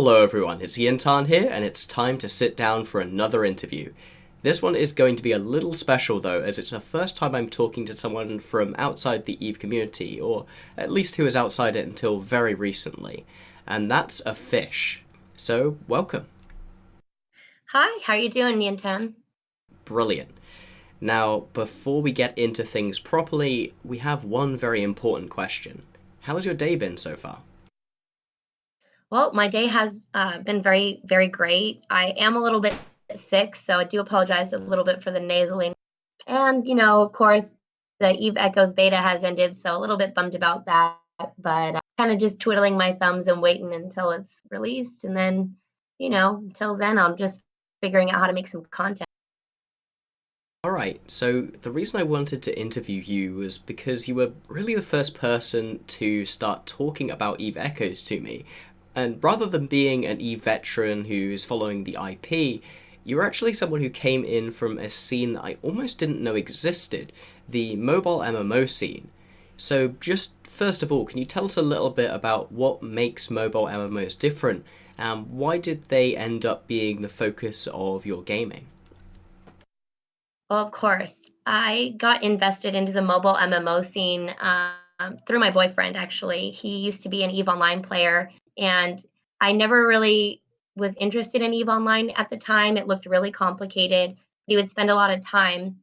Hello everyone, it's Jin'taan here, and it's time to sit down for another interview. This one is going to be a little special though, as it's the first time I'm talking to someone from outside the EVE community, or at least who was outside it until very recently, and that's a fish. So, welcome. Hi, how are you doing, Jin'taan? Brilliant. Now, before we get into things properly, we have one very important question. How has your day been so far? Well, my day has been very, very great. I am a little bit sick, so I do apologize a little bit for the nasally. And, of course, the Eve Echoes beta has ended, so a little bit bummed about that. But kind of just twiddling my thumbs and waiting until it's released. And then, until then, I'm just figuring out how to make some content. Alright, so the reason I wanted to interview you was because you were really the first person to start talking about Eve Echoes to me. And rather than being an Eve veteran who is following the IP, you were actually someone who came in from a scene that I almost didn't know existed, the mobile MMO scene. So just first of all, can you tell us a little bit about what makes mobile MMOs different, and why did they end up being the focus of your gaming? Well, of course. I got invested into the mobile MMO scene through my boyfriend, actually. He used to be an EVE Online player, and I never really was interested in EVE Online at the time. It looked really complicated. He would spend a lot of time.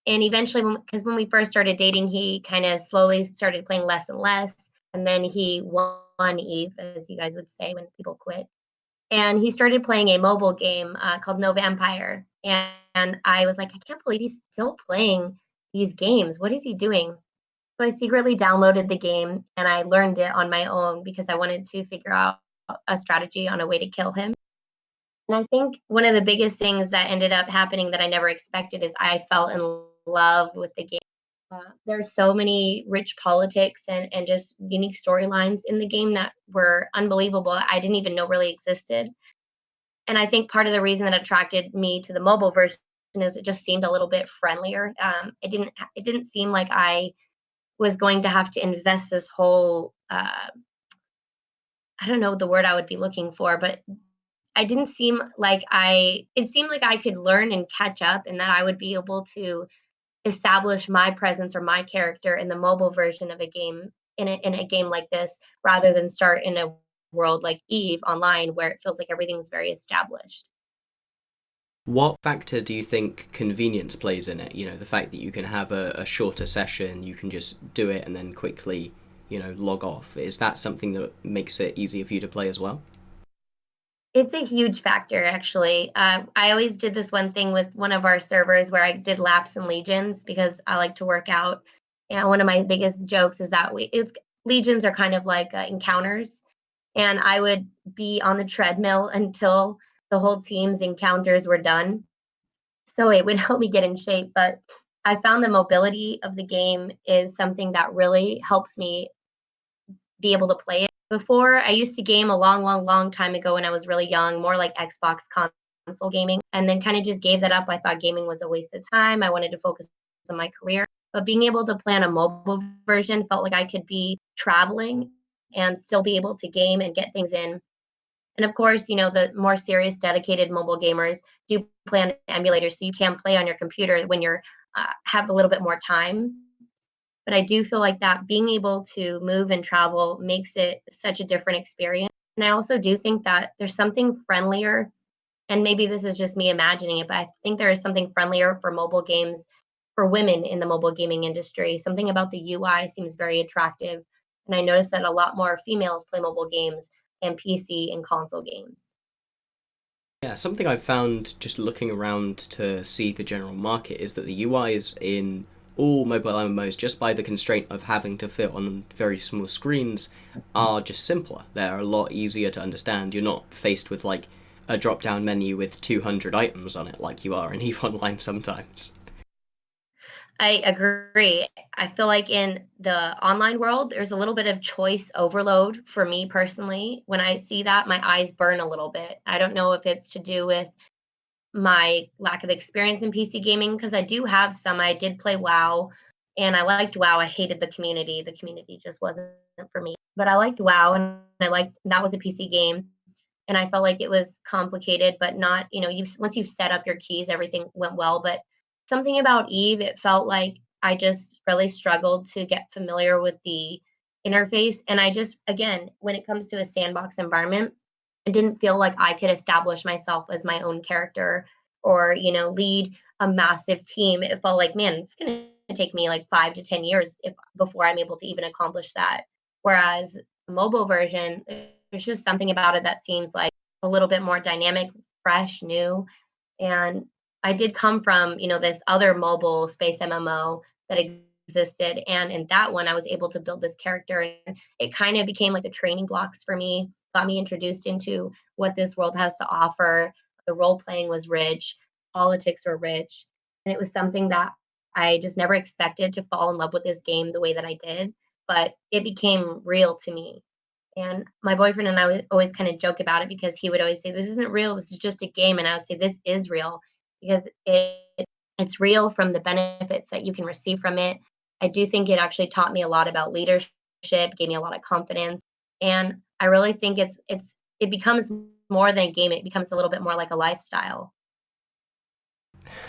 And eventually, because when we first started dating, he kind of slowly started playing less and less. And then he won EVE, as you guys would say when people quit, and he started playing a mobile game called No Vampire. And I was like, I can't believe he's still playing these games. What is he doing? So I secretly downloaded the game and I learned it on my own because I wanted to figure out a strategy on a way to kill him. And I think one of the biggest things that ended up happening that I never expected is I fell in love with the game. There's so many rich politics and just unique storylines in the game that were unbelievable. I didn't even know really existed. And I think part of the reason that attracted me to the mobile version is it just seemed a little bit friendlier. It didn't seem like I was going to have to invest this whole I don't know the word I would be looking for, but I didn't seem like I it seemed like I could learn and catch up and that I would be able to establish my presence or my character in the mobile version of a game in a game like this rather than start in a world like Eve Online where it feels like everything's very established. What factor do you think convenience plays in it? You know, the fact that you can have a shorter session, you can just do it and then quickly, log off. Is that something that makes it easier for you to play as well? It's a huge factor, actually. I always did this one thing with one of our servers where I did laps and legions because I like to work out. And one of my biggest jokes is that it's legions are kind of like encounters, and I would be on the treadmill until the whole team's encounters were done. So it would help me get in shape. But I found the mobility of the game is something that really helps me be able to play it. Before, I used to game a long, long, long time ago when I was really young, more like Xbox console gaming, and then kind of just gave that up. I thought gaming was a waste of time. I wanted to focus on my career. But being able to play on a mobile version felt like I could be traveling and still be able to game and get things in. And of course, the more serious, dedicated mobile gamers do play on emulators, so you can play on your computer when you're have a little bit more time, but I do feel like that being able to move and travel makes it such a different experience. And I also do think that there's something friendlier, and maybe this is just me imagining it, but I think there is something friendlier for mobile games for women in the mobile gaming industry. Something about the UI seems very attractive. And I noticed that a lot more females play mobile games and PC and console games. Yeah, something I've found just looking around to see the general market is that the UIs in all mobile MMOs, just by the constraint of having to fit on very small screens, are just simpler. They're a lot easier to understand. You're not faced with like a drop down menu with 200 items on it like you are in EVE Online sometimes. I agree. I feel like in the online world, there's a little bit of choice overload for me personally. When I see that, my eyes burn a little bit. I don't know if it's to do with my lack of experience in PC gaming because I do have some. I did play WoW and I liked WoW. I hated the community. The community just wasn't for me. But I liked WoW and I liked that was a PC game. and I felt like it was complicated, but not, you once you set up your keys, everything went well. But something about Eve, it felt like I just really struggled to get familiar with the interface. And I just, again, when it comes to a sandbox environment, it didn't feel like I could establish myself as my own character or, lead a massive team. It felt like, man, it's going to take me like 5 to 10 years if before I'm able to even accomplish that. Whereas the mobile version, there's just something about it that seems like a little bit more dynamic, fresh, new. And I did come from, this other mobile space MMO that existed. And in that one, I was able to build this character. And it kind of became like the training blocks for me, got me introduced into what this world has to offer. The role playing was rich, politics were rich. And it was something that I just never expected to fall in love with this game the way that I did. But it became real to me. And my boyfriend and I would always kind of joke about it because he would always say, "This isn't real. This is just a game." And I would say, "This is real because it's real from the benefits that you can receive from it." I do think it actually taught me a lot about leadership, gave me a lot of confidence, and I really think it becomes more than a game. It becomes a little bit more like a lifestyle.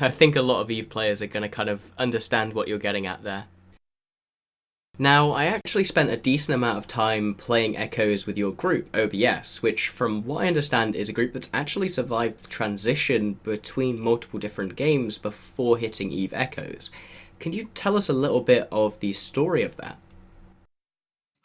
I think a lot of Eve players are going to kind of understand what you're getting at there. Now, I actually spent a decent amount of time playing Echoes with your group, OBS, which, from what I understand, is a group that's actually survived the transition between multiple different games before hitting Eve Echoes. Can you tell us a little bit of the story of that?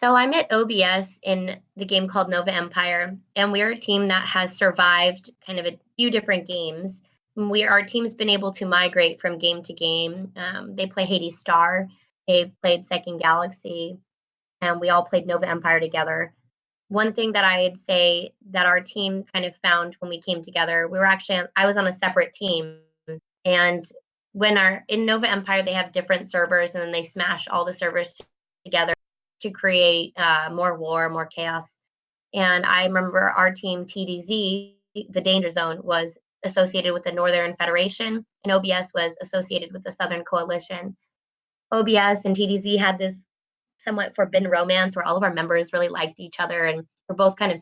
So I met OBS in the game called Nova Empire, and we're a team that has survived kind of a few different games. Our team's been able to migrate from game to game. They play Hades Star, they played Second Galaxy, and we all played Nova Empire together. One thing that I'd say that our team kind of found when we came together, I was on a separate team, and when our in Nova Empire they have different servers, and then they smash all the servers together to create more war, more chaos. And I remember our team TDZ, the Danger Zone, was associated with the Northern Federation, and OBS was associated with the Southern Coalition. OBS and TDZ had this somewhat forbidden romance where all of our members really liked each other, and we're both kind of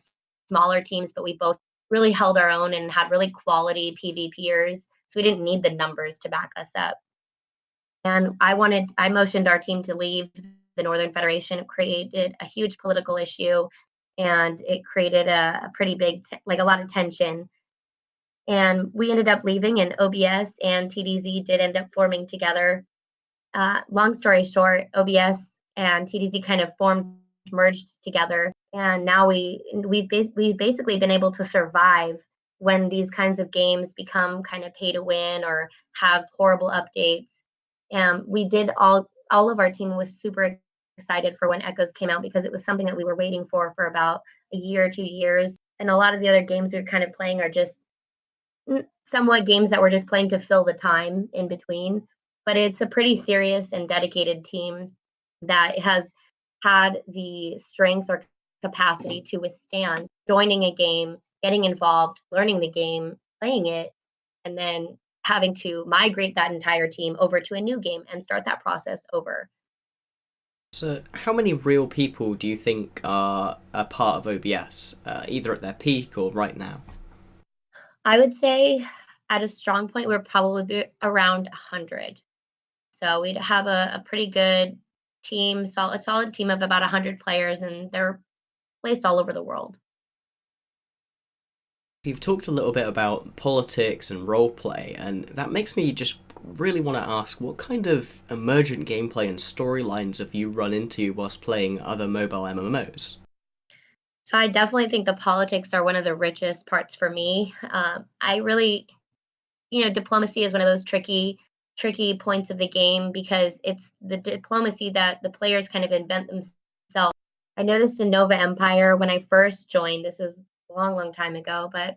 smaller teams, but we both really held our own and had really quality PvPers. So we didn't need the numbers to back us up. And I motioned our team to leave the Northern Federation. It created a huge political issue, and it created a pretty big, like a lot of tension. And we ended up leaving, and OBS and TDZ did end up forming together. Long story short, OBS and TDZ kind of merged together, and now we've basically been able to survive when these kinds of games become kind of pay to win or have horrible updates. And we did all of our team was super excited for when Echoes came out because it was something that we were waiting for about a year, 2 years. And a lot of the other games we are kind of playing are just somewhat games that we're just playing to fill the time in between. But it's a pretty serious and dedicated team that has had the strength or capacity to withstand joining a game, getting involved, learning the game, playing it, and then having to migrate that entire team over to a new game and start that process over. So, how many real people do you think are a part of OBS, either at their peak or right now? I would say at a strong point, we're probably around 100. So we'd have a pretty good team, a solid team of about 100 players, and they're placed all over the world. You've talked a little bit about politics and roleplay, and that makes me just really want to ask what kind of emergent gameplay and storylines have you run into whilst playing other mobile MMOs? So I definitely think the politics are one of the richest parts for me. I really, diplomacy is one of those tricky points of the game because it's the diplomacy that the players kind of invent themselves. I noticed in Nova Empire when I first joined, this was a long time ago, but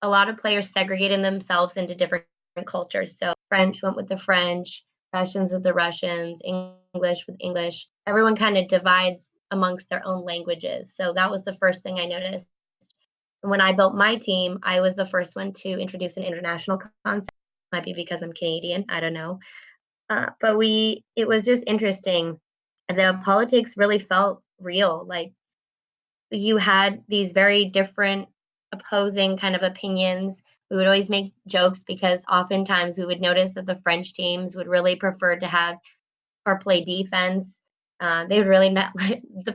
a lot of players segregated themselves into different cultures. So French went with the French, Russians with the Russians, English with English. Everyone kind of divides amongst their own languages. So that was the first thing I noticed. And when I built my team, I was the first one to introduce an international concept. Might be because I'm Canadian, I don't know. But it was just interesting. The politics really felt real. Like you had these very different opposing kind of opinions. We would always make jokes because oftentimes we would notice that the French teams would really prefer to have or play defense. They would really not,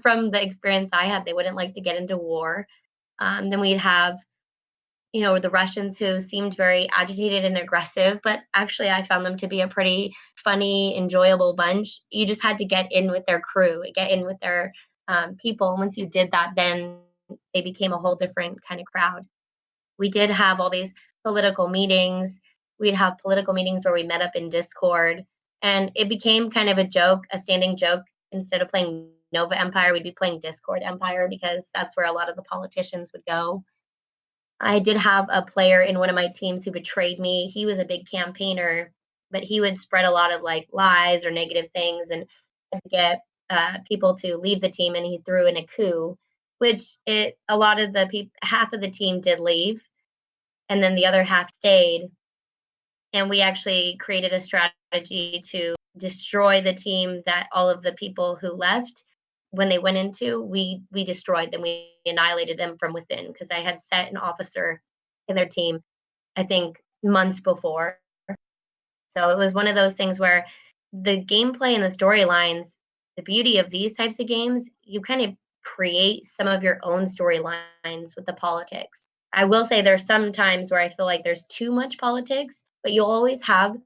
from the experience I had, they wouldn't like to get into war. Then we'd have, the Russians who seemed very agitated and aggressive, but actually I found them to be a pretty funny, enjoyable bunch. You just had to get in with their crew, get in with their people. And once you did that, then they became a whole different kind of crowd. We did have all these political meetings. We'd have political meetings where we met up in Discord, and it became kind of a joke, a standing joke. Instead of playing Nova Empire, we'd be playing Discord Empire because that's where a lot of the politicians would go. I did have a player in one of my teams who betrayed me. He was a big campaigner, but he would spread a lot of like lies or negative things and get people to leave the team. And he threw in a coup, which it a lot of the people, half of the team did leave, and then the other half stayed. And we actually created a strategy to destroy the team that all of the people who left when they went into, we destroyed them. We annihilated them from within because I had set an officer in their team, I think months before. So it was one of those things where the gameplay and the storylines, the beauty of these types of games, you kind of create some of your own storylines with the politics. I will say there's some times where I feel like there's too much politics, but you'll always have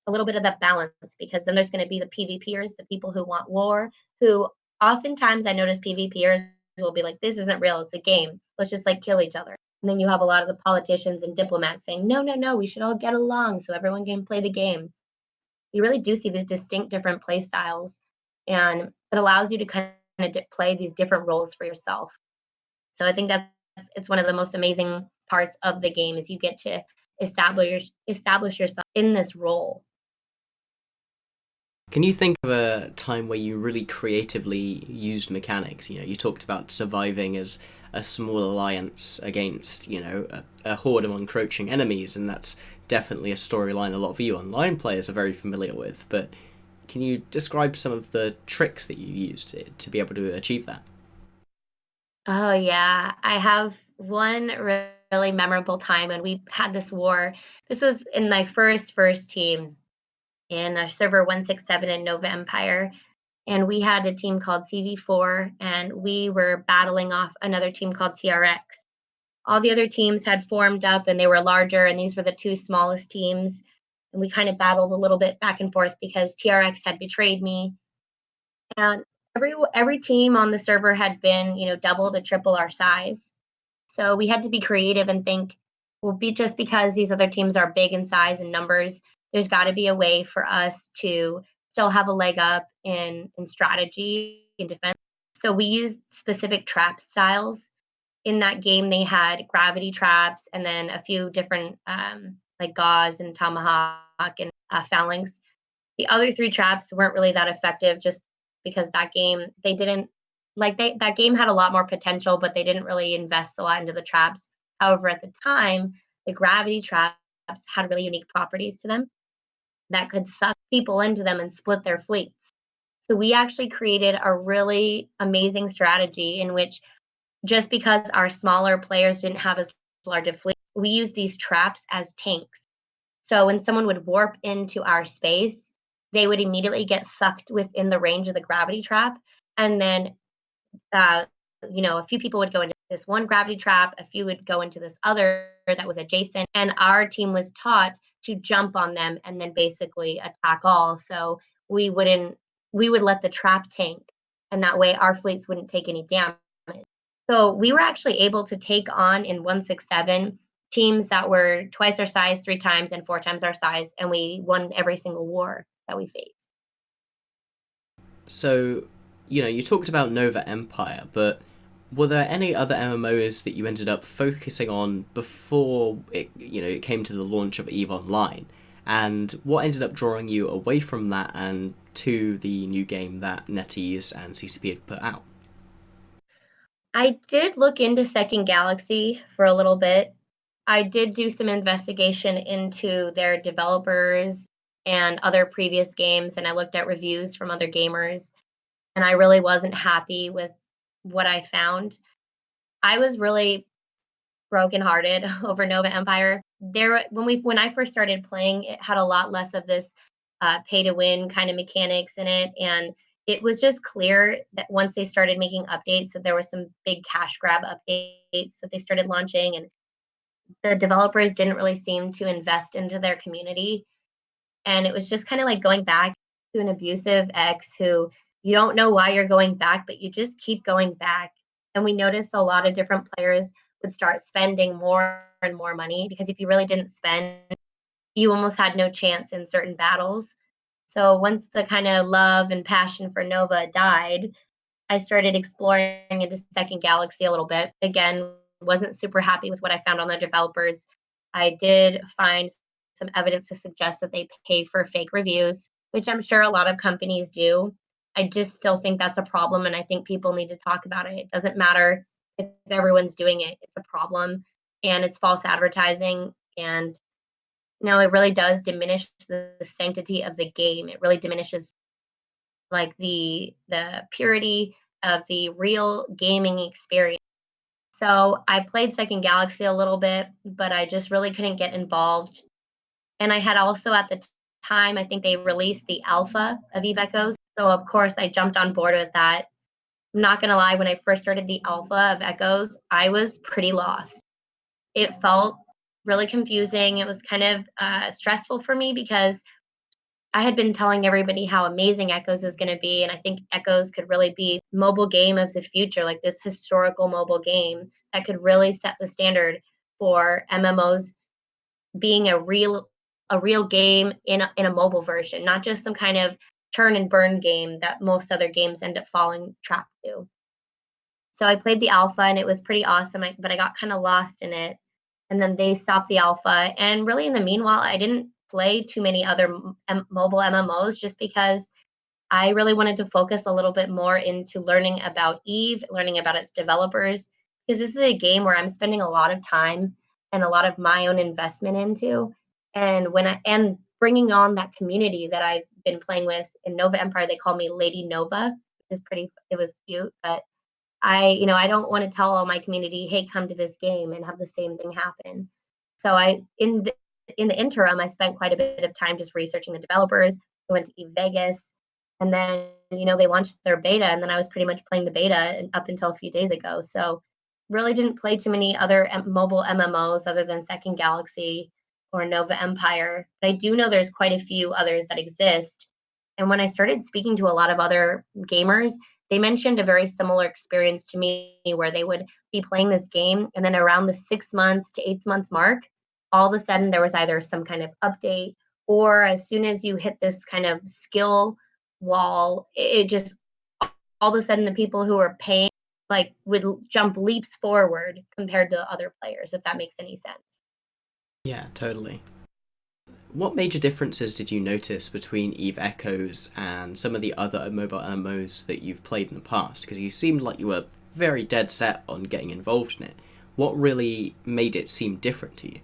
a little bit of that balance because then there's going to be the PvPers, the people who want war, who oftentimes I notice PvPers will be like, this isn't real, it's a game. Let's just like kill each other. And then you have a lot of the politicians and diplomats saying, no, no, no, we should all get along so everyone can play the game. You really do see these distinct different play styles, and it allows you to kind of play these different roles for yourself. So I think that's it's one of the most amazing parts of the game is you get to establish yourself in this role. Can you think of a time where you really creatively used mechanics? You talked about surviving as a small alliance against, a horde of encroaching enemies, and that's definitely a storyline a lot of you online players are very familiar with. But can you describe some of the tricks that you used to be able to achieve that? Oh yeah, I have one really memorable time when we had this war. This was in my first team in server 167 in Nova Empire. And we had a team called CV4, and we were battling off another team called TRX. All the other teams had formed up and they were larger, and these were the two smallest teams. And we kind of battled a little bit back and forth because TRX had betrayed me. And every team on the server had been, double to triple our size. So we had to be creative and think, well, just because these other teams are big in size and numbers, there's got to be a way for us to still have a leg up in strategy and defense. So we used specific trap styles. In that game, they had gravity traps and then a few different like gauze and tomahawk and phalanx. The other three traps weren't really that effective just because that game they didn't that game had a lot more potential, but they didn't really invest a lot into the traps. However, at the time, the gravity traps had really unique properties to them that could suck people into them and split their fleets. So we actually created a really amazing strategy in which just because our smaller players didn't have as large a fleet, we used these traps as tanks. So when someone would warp into our space, they would immediately get sucked within the range of the gravity trap. And then, uh, a few people would go into this one gravity trap, a few would go into this other that was adjacent. And our team was taught to jump on them and then basically attack all. So we wouldn't, we would let the trap tank. And that way our fleets wouldn't take any damage. So we were actually able to take on in 167 teams that were twice our size, three times, and four times our size, and we won every single war that we faced. So, you talked about Nova Empire, but were there any other MMOs that you ended up focusing on before it came to the launch of EVE Online? And what ended up drawing you away from that and to the new game that NetEase and CCP had put out? I did look into Second Galaxy for a little bit. I did do some investigation into their developers and other previous games, and I looked at reviews from other gamers, and I really wasn't happy with what I found. I was really brokenhearted over Nova Empire. When I first started playing, it had a lot less of this pay to win kind of mechanics in it, and it was just clear that once they started making updates, that there was some big cash grab updates that they started launching, and the developers didn't really seem to invest into their community. And it was just kind of like going back to an abusive ex who you don't know why you're going back, but you just keep going back. And we noticed a lot of different players would start spending more and more money because if you really didn't spend, you almost had no chance in certain battles. So once the kind of love and passion for Nova died, I started exploring into Second Galaxy a little bit. Again, wasn't super happy with what I found on the developers. I did find some evidence to suggest that they pay for fake reviews, which I'm sure a lot of companies do. I just still think that's a problem, and I think people need to talk about it. It doesn't matter if everyone's doing it, it's a problem, and it's false advertising. And it really does diminish the sanctity of the game. It really diminishes like the purity of the real gaming experience. So I played Second Galaxy a little bit, but I just really couldn't get involved. And I had also at the time, I think they released the alpha of Eve Echoes. So of course I jumped on board with that. I'm not gonna lie, when I first started the alpha of Echoes, I was pretty lost. It felt really confusing. It was kind of stressful for me because I had been telling everybody how amazing Echoes is going to be, and I think Echoes could really be mobile game of the future, like this historical mobile game that could really set the standard for MMOs being a real game in a mobile version, not just some kind of turn and burn game that most other games end up falling trap to. So I played the alpha and it was pretty awesome, but I got kind of lost in it. And then they stopped the alpha. And really, in the meanwhile, I didn't play too many other mobile MMOs just because I really wanted to focus a little bit more into learning about Eve, learning about its developers, because this is a game where I'm spending a lot of time and a lot of my own investment into. And bringing on that community that I've been playing with in Nova Empire, they call me Lady Nova, which is it was cute, but I don't want to tell all my community, hey, come to this game and have the same thing happen. So in the interim, I spent quite a bit of time just researching the developers. I went to Vegas, and then they launched their beta, and then I was pretty much playing the beta up until a few days ago. So really didn't play too many other mobile MMOs other than Second Galaxy or Nova Empire. But I do know there's quite a few others that exist. And when I started speaking to a lot of other gamers, they mentioned a very similar experience to me where they would be playing this game and then around the 6 months to 8 months mark, all of a sudden there was either some kind of update or as soon as you hit this kind of skill wall, it just all of a sudden the people who are paying like would jump leaps forward compared to other players, if that makes any sense. Yeah, totally. What major differences did you notice between Eve Echoes and some of the other mobile MMOs that you've played in the past? Because you seemed like you were very dead set on getting involved in it. What really made it seem different to you?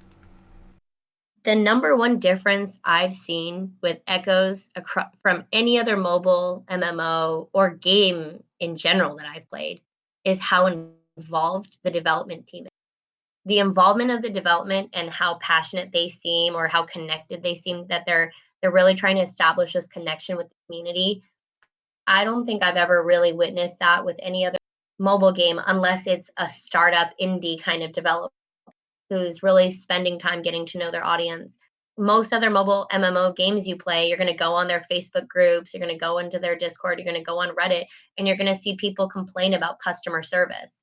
The number one difference I've seen with Echoes from any other mobile MMO or game in general that I've played is how involved the development team is. The involvement of the development and how passionate they seem or how connected they seem that they're really trying to establish this connection with the community. I don't think I've ever really witnessed that with any other mobile game unless it's a startup indie kind of developer who's really spending time getting to know their audience. Most other mobile MMO games you play, you're going to go on their Facebook groups, you're going to go into their Discord, you're going to go on Reddit, and you're going to see people complain about customer service.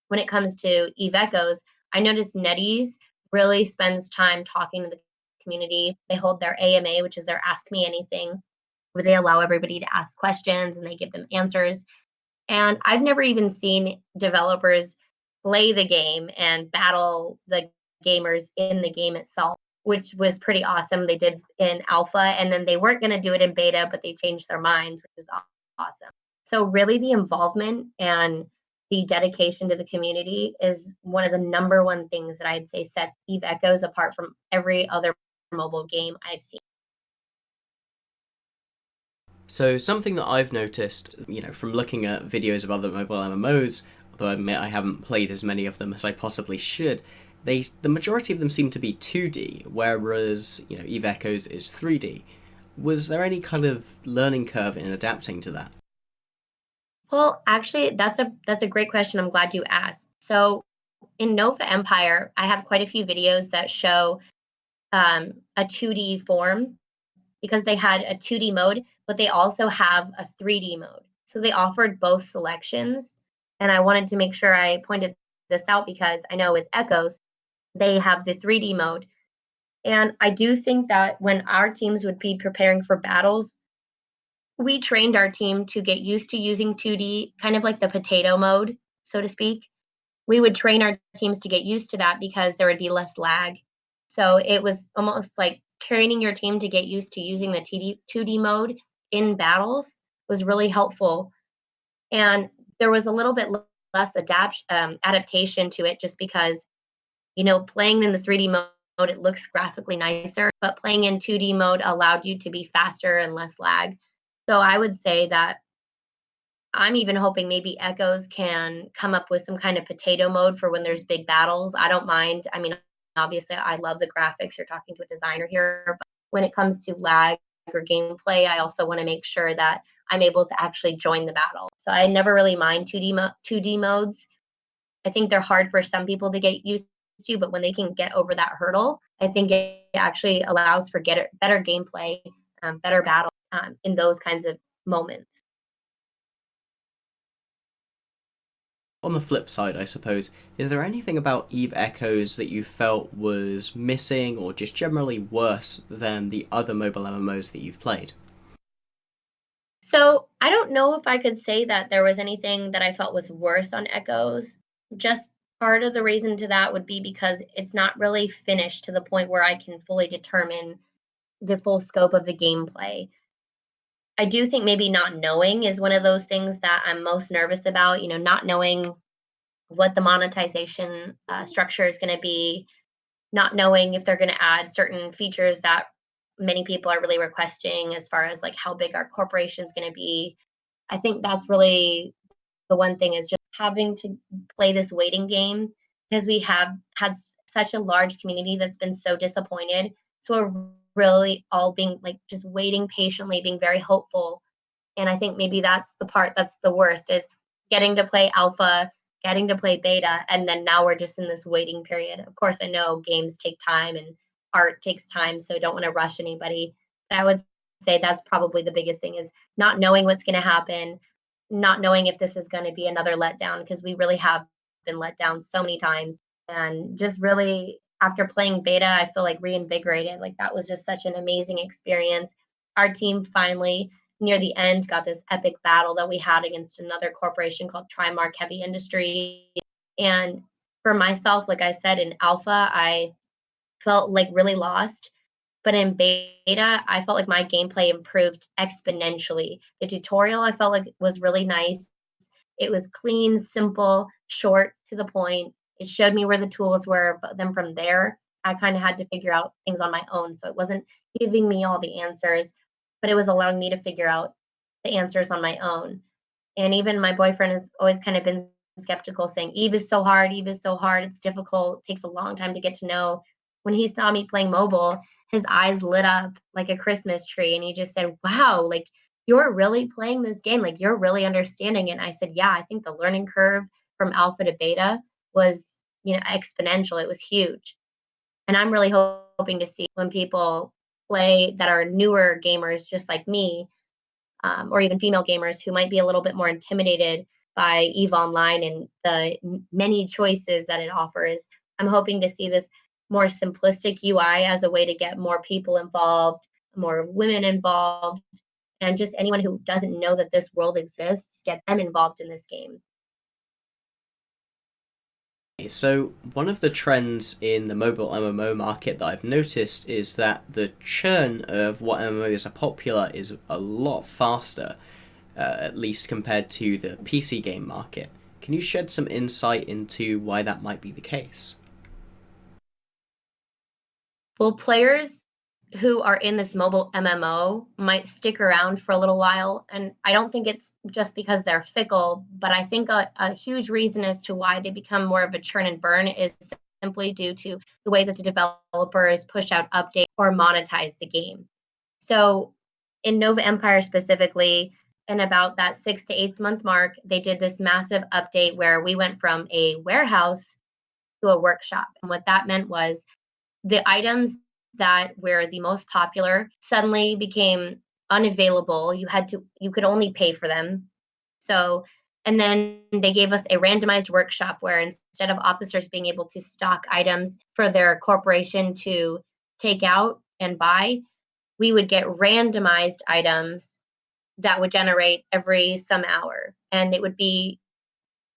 When it comes to Eve Echoes, I noticed NetEase really spends time talking to the community. They hold their AMA, which is their Ask Me Anything, where they allow everybody to ask questions and they give them answers. And I've never even seen developers play the game and battle the gamers in the game itself, which was pretty awesome. They did in alpha and then they weren't going to do it in beta, but they changed their minds, which is awesome. So, really, the involvement and the dedication to the community is one of the number one things that I'd say sets Eve Echoes apart from every other mobile game I've seen. So something that I've noticed, from looking at videos of other mobile MMOs, although I admit I haven't played as many of them as I possibly should, the majority of them seem to be 2D, whereas Eve Echoes is 3D. Was there any kind of learning curve in adapting to that? Well, actually, that's a great question. I'm glad you asked. So in Nova Empire, I have quite a few videos that show a 2D form because they had a 2D mode, but they also have a 3D mode. So they offered both selections. And I wanted to make sure I pointed this out because I know with Echoes, they have the 3D mode. And I do think that when our teams would be preparing for battles, we trained our team to get used to using 2D, kind of like the potato mode, so to speak. We would train our teams to get used to that because there would be less lag. So it was almost like training your team to get used to using the 2D mode in battles was really helpful. And there was a little bit less adaptation to it just because, playing in the 3D mode, it looks graphically nicer, but playing in 2D mode allowed you to be faster and less lag. So I would say that I'm even hoping maybe Echoes can come up with some kind of potato mode for when there's big battles. I don't mind. I mean, obviously, I love the graphics. You're talking to a designer here. But when it comes to lag or gameplay, I also want to make sure that I'm able to actually join the battle. So I never really mind 2D modes. I think they're hard for some people to get used to, but when they can get over that hurdle, I think it actually allows for better gameplay, better battle in those kinds of moments. On the flip side, I suppose, is there anything about Eve Echoes that you felt was missing or just generally worse than the other mobile MMOs that you've played? So I don't know if I could say that there was anything that I felt was worse on Echoes. Just part of the reason to that would be because it's not really finished to the point where I can fully determine the full scope of the gameplay. I do think maybe not knowing is one of those things that I'm most nervous about, not knowing what the monetization structure is going to be, not knowing if they're going to add certain features that many people are really requesting as far as like how big our corporation is going to be. I think that's really the one thing is just having to play this waiting game because we have had such a large community that's been so disappointed. So we're really all being like just waiting patiently, being very hopeful. And I think maybe that's the part that's the worst is getting to play alpha, getting to play beta, and then now we're just in this waiting period. Of course, I know games take time and art takes time, so don't want to rush anybody. But I would say that's probably the biggest thing is not knowing what's going to happen, not knowing if this is going to be another letdown because we really have been let down so many times. And just really, after playing beta, I feel like reinvigorated. Like that was just such an amazing experience. Our team finally, near the end, got this epic battle that we had against another corporation called Trimark Heavy Industry. And for myself, like I said, in alpha, I felt like really lost. But in beta, I felt like my gameplay improved exponentially. The tutorial I felt like was really nice. It was clean, simple, short, to the point. It showed me where the tools were, but then from there, I kind of had to figure out things on my own. So it wasn't giving me all the answers, but it was allowing me to figure out the answers on my own. And even my boyfriend has always kind of been skeptical, saying, Eve is so hard, Eve is so hard, it's difficult, it takes a long time to get to know. When he saw me playing mobile, his eyes lit up like a Christmas tree, and he just said, wow, like you're really playing this game, like you're really understanding it. And I said, yeah, I think the learning curve from alpha to beta was, exponential. It was huge. And I'm really hoping to see when people play that are newer gamers just like me, or even female gamers who might be a little bit more intimidated by EVE Online and the many choices that it offers. I'm hoping to see this more simplistic UI as a way to get more people involved, more women involved, and just anyone who doesn't know that this world exists, get them involved in this game. So, one of the trends in the mobile MMO market that I've noticed is that the churn of what MMOs are popular is a lot faster, at least compared to the PC game market. Can you shed some insight into why that might be the case? Well, players who are in this mobile MMO might stick around for a little while. And I don't think it's just because they're fickle, but I think a huge reason as to why they become more of a churn and burn is simply due to the way that the developers push out updates or monetize the game. So in Nova Empire specifically, in about that 6 to 8 month mark, they did this massive update where we went from a warehouse to a workshop. And what that meant was the items that were the most popular suddenly became unavailable. You could only pay for them. So, and then they gave us a randomized workshop where instead of officers being able to stock items for their corporation to take out and buy, we would get randomized items that would generate every some hour. And it would be,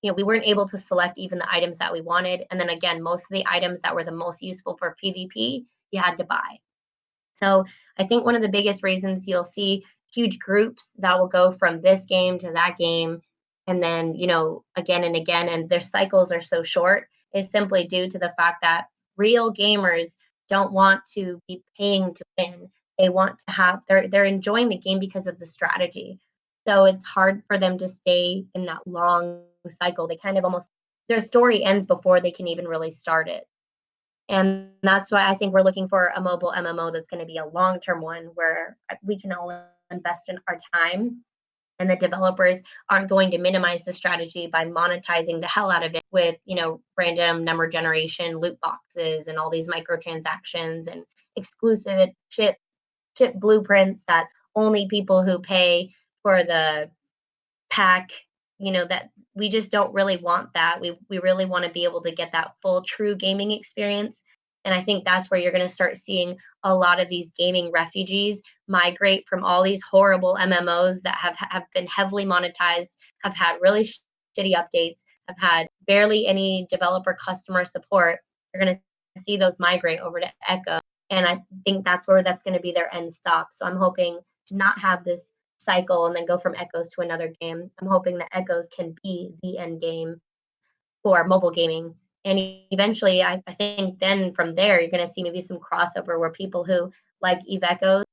we weren't able to select even the items that we wanted. And then again, most of the items that were the most useful for PvP, you had to buy. So I think one of the biggest reasons you'll see huge groups that will go from this game to that game and then, again and again, and their cycles are so short is simply due to the fact that real gamers don't want to be paying to win. They want to they're enjoying the game because of the strategy. So it's hard for them to stay in that long cycle. They kind of almost, their story ends before they can even really start it. And that's why I think we're looking for a mobile MMO that's going to be a long-term one where we can all invest in our time and the developers aren't going to minimize the strategy by monetizing the hell out of it with, random number generation, loot boxes, and all these microtransactions and exclusive chip blueprints that only people who pay for the pack, that we just don't really want that. We really want to be able to get that full true gaming experience. And I think that's where you're going to start seeing a lot of these gaming refugees migrate from all these horrible MMOs that have been heavily monetized, have had really shitty updates, have had barely any developer customer support. You're going to see those migrate over to Echo. And I think that's where that's going to be their end stop. So I'm hoping to not have this cycle and then go from Echoes to another game. I'm hoping that Echoes can be the end game for mobile gaming. And eventually, I think then from there, you're going to see maybe some crossover where people who like Eve Echoes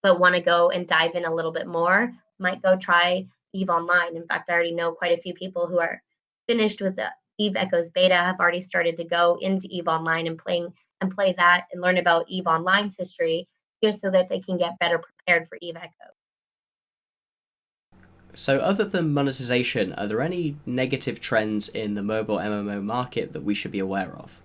but want to go and dive in a little bit more might go try Eve Online. In fact, I already know quite a few people who are finished with the Eve Echoes beta have already started to go into Eve Online and play that and learn about Eve Online's history just so that they can get better prepared for Eve Echoes. So, other than monetization, are there any negative trends in the mobile MMO market that we should be aware of?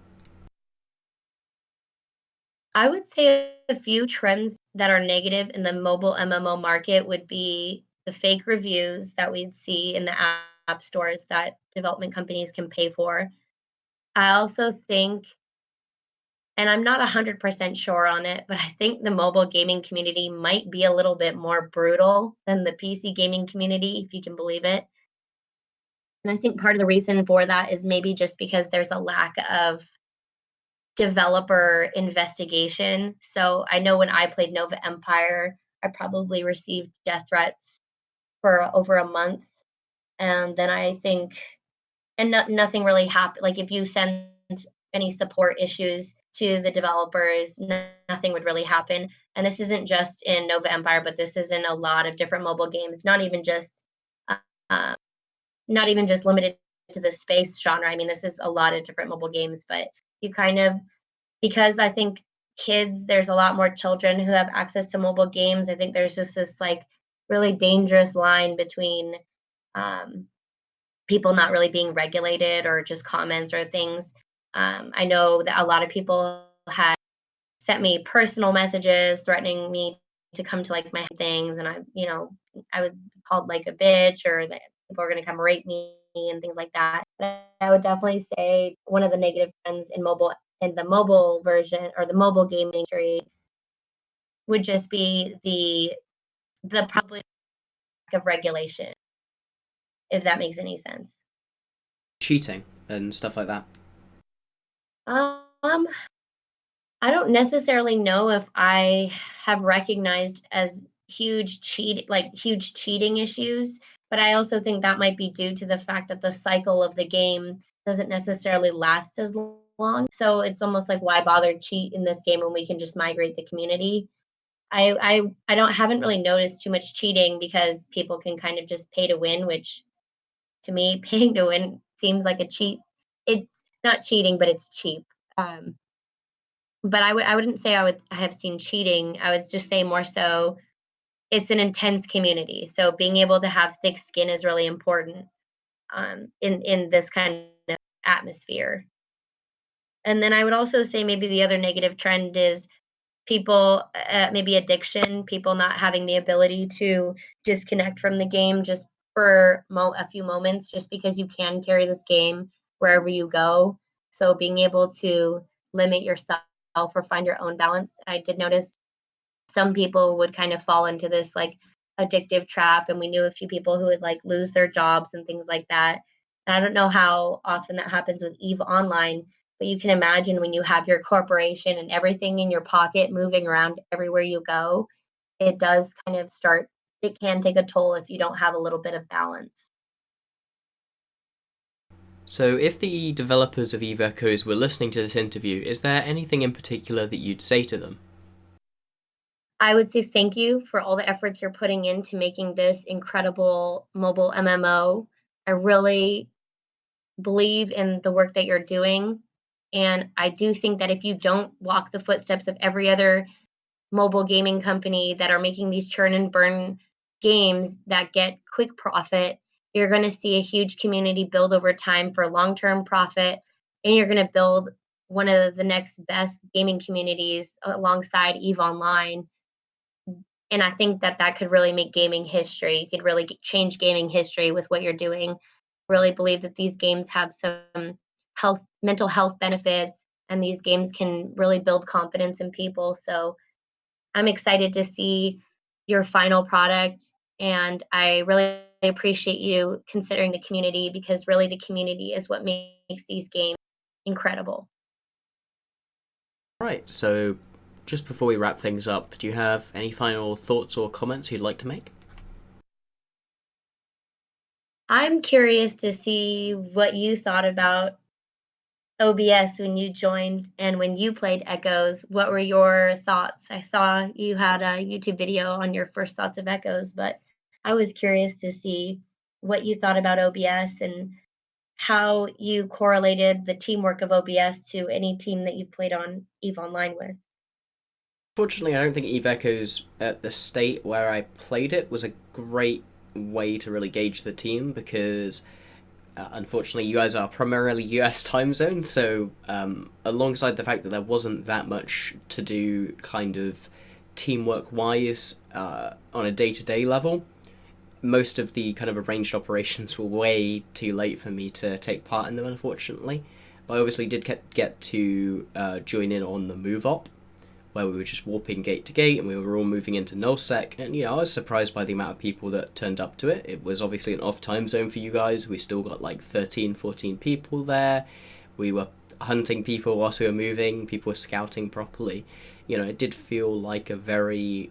I would say a few trends that are negative in the mobile MMO market would be the fake reviews that we'd see in the app stores that development companies can pay for. I also think, and I'm not 100% sure on it, but I think the mobile gaming community might be a little bit more brutal than the PC gaming community, if you can believe it. And I think part of the reason for that is maybe just because there's a lack of developer investigation. So I know when I played Nova Empire, I probably received death threats for over a month. And then I think, and nothing really happened. Like if you send any support issues to the developers, nothing would really happen. And this isn't just in Nova Empire, but this is in a lot of different mobile games. Uh, uh, not even just limited to the space genre. I mean, this is a lot of different mobile games, but you kind of, because I think there's a lot more children who have access to mobile games. I think there's just this like really dangerous line between um, people not really being regulated or just comments or things. I know that a lot of people had sent me personal messages threatening me to come to like my things, and I was called like a bitch or that people are going to come rape me and things like that. But I would definitely say one of the negative trends in the mobile version or the mobile gaming industry would just be the probably lack of regulation, if that makes any sense. Cheating and stuff like that. Um, I don't necessarily know if I have recognized as huge cheating issues, but I also think that might be due to the fact that the cycle of the game doesn't necessarily last as long. So it's almost like why bother cheat in this game when we can just migrate the community? I don't haven't really noticed too much cheating because people can kind of just pay to win, which to me, paying to win seems like a cheat. It's not cheating, but it's cheap. Um, but I wouldn't say I have seen cheating. I would just say more so it's an intense community. So being able to have thick skin is really important in this kind of atmosphere. And then I would also say maybe the other negative trend is people, maybe addiction, people not having the ability to disconnect from the game just for a few moments, just because you can carry this game wherever you go. So being able to limit yourself or find your own balance. I did notice some people would kind of fall into this like addictive trap, and we knew a few people who would like lose their jobs and things like that. And I don't know how often that happens with Eve Online, but you can imagine when you have your corporation and everything in your pocket moving around everywhere you go, it does kind of start, it can take a toll if you don't have a little bit of balance. So, if the developers of Eve Echoes were listening to this interview, is there anything in particular that you'd say to them? I would say thank you for all the efforts you're putting into making this incredible mobile MMO. I really believe in the work that you're doing. And I do think that if you don't walk the footsteps of every other mobile gaming company that are making these churn and burn games that get quick profit, you're going to see a huge community build over time for long term profit. And you're going to build one of the next best gaming communities alongside Eve Online. And I think that that could really make gaming history. You could really change gaming history with what you're doing. Really believe that these games have some mental health benefits, and these games can really build confidence in people. So I'm excited to see your final product, and I really appreciate you considering the community, because really the community is what makes these games incredible. Right, so just before we wrap things up, do you have any final thoughts or comments you'd like to make? I'm curious to see what you thought about OBS when you joined and when you played Echoes. What were your thoughts? I saw you had a YouTube video on your first thoughts of Echoes, but I was curious to see what you thought about OBS and how you correlated the teamwork of OBS to any team that you've played on EVE Online with. Fortunately, I don't think Eve Echoes at the state where I played it was a great way to really gauge the team because unfortunately you guys are primarily US time zone, so alongside the fact that there wasn't that much to do kind of teamwork wise on a day-to-day level, most of the kind of arranged operations were way too late for me to take part in them, unfortunately. But I obviously did get to join in on the move op, where we were just warping gate to gate and we were all moving into nullsec. And, I was surprised by the amount of people that turned up to it. It was obviously an off time zone for you guys. We still got like 13, 14 people there. We were hunting people whilst we were moving. People were scouting properly. It did feel like a very,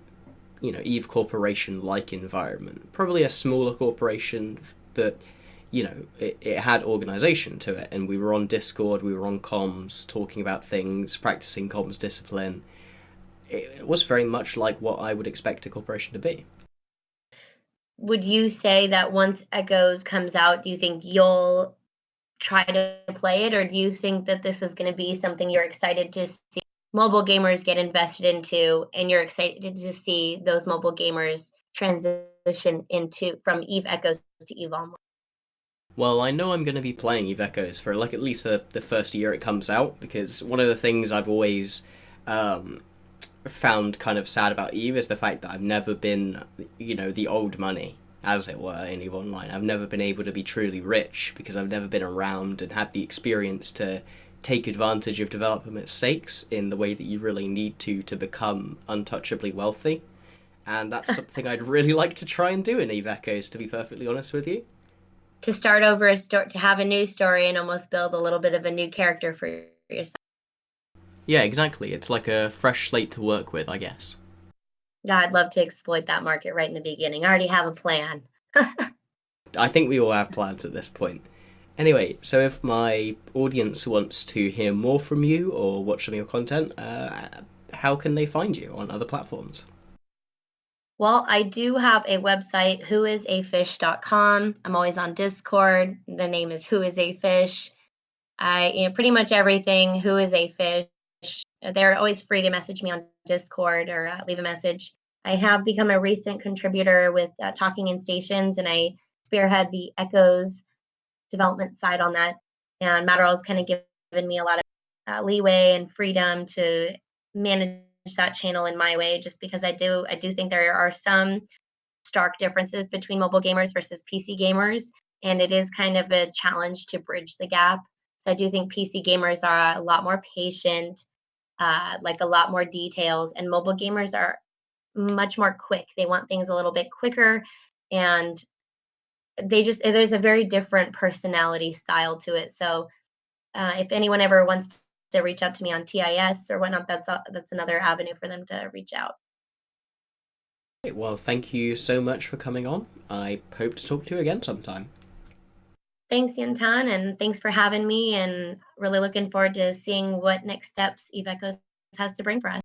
Eve Corporation like environment. Probably a smaller corporation, but it had organization to it, and we were on Discord, we were on comms, talking about things, practicing comms discipline. It was very much like what I would expect a corporation to be. Would you say that once Echoes comes out, do you think you'll try to play it, or do you think that this is going to be something you're excited to see mobile gamers get invested into, and you're excited to see those mobile gamers transition into from Eve Echoes to Eve Online? Well, I know I'm going to be playing Eve Echoes for like at least the first year it comes out, because one of the things I've always um, found kind of sad about Eve is the fact that I've never been, the old money, as it were, in Eve Online. I've never been able to be truly rich because I've never been around and had the experience to take advantage of developer mistakes in the way that you really need to become untouchably wealthy. And that's something I'd really like to try and do in Eve Echoes, to be perfectly honest with you. To start over a story, to have a new story and almost build a little bit of a new character for yourself. Yeah, exactly. It's like a fresh slate to work with, I guess. Yeah, I'd love to exploit that market right in the beginning. I already have a plan. I think we all have plans at this point. Anyway, so if my audience wants to hear more from you or watch some of your content, how can they find you on other platforms? Well, I do have a website, whoisafish.com. I'm always on Discord. The name is Who is a Fish. Pretty much everything. Who is a fish? They're always free to message me on Discord or leave a message. I have become a recent contributor with Talking in Stations, and I spearhead the Echoes development side on that. And Matterall's kind of given me a lot of leeway and freedom to manage that channel in my way, just because I do think there are some stark differences between mobile gamers versus PC gamers, and it is kind of a challenge to bridge the gap. So I do think PC gamers are a lot more patient, like a lot more details, and mobile gamers are much more quick. They want things a little bit quicker, and there's a very different personality style to it. So if anyone ever wants to reach out to me on TIS or whatnot, that's another avenue for them to reach out. Well, thank you so much for coming on. I hope to talk to you again sometime. Thanks, Jin'taan, and thanks for having me. And really looking forward to seeing what next steps Eve Echoes has to bring for us.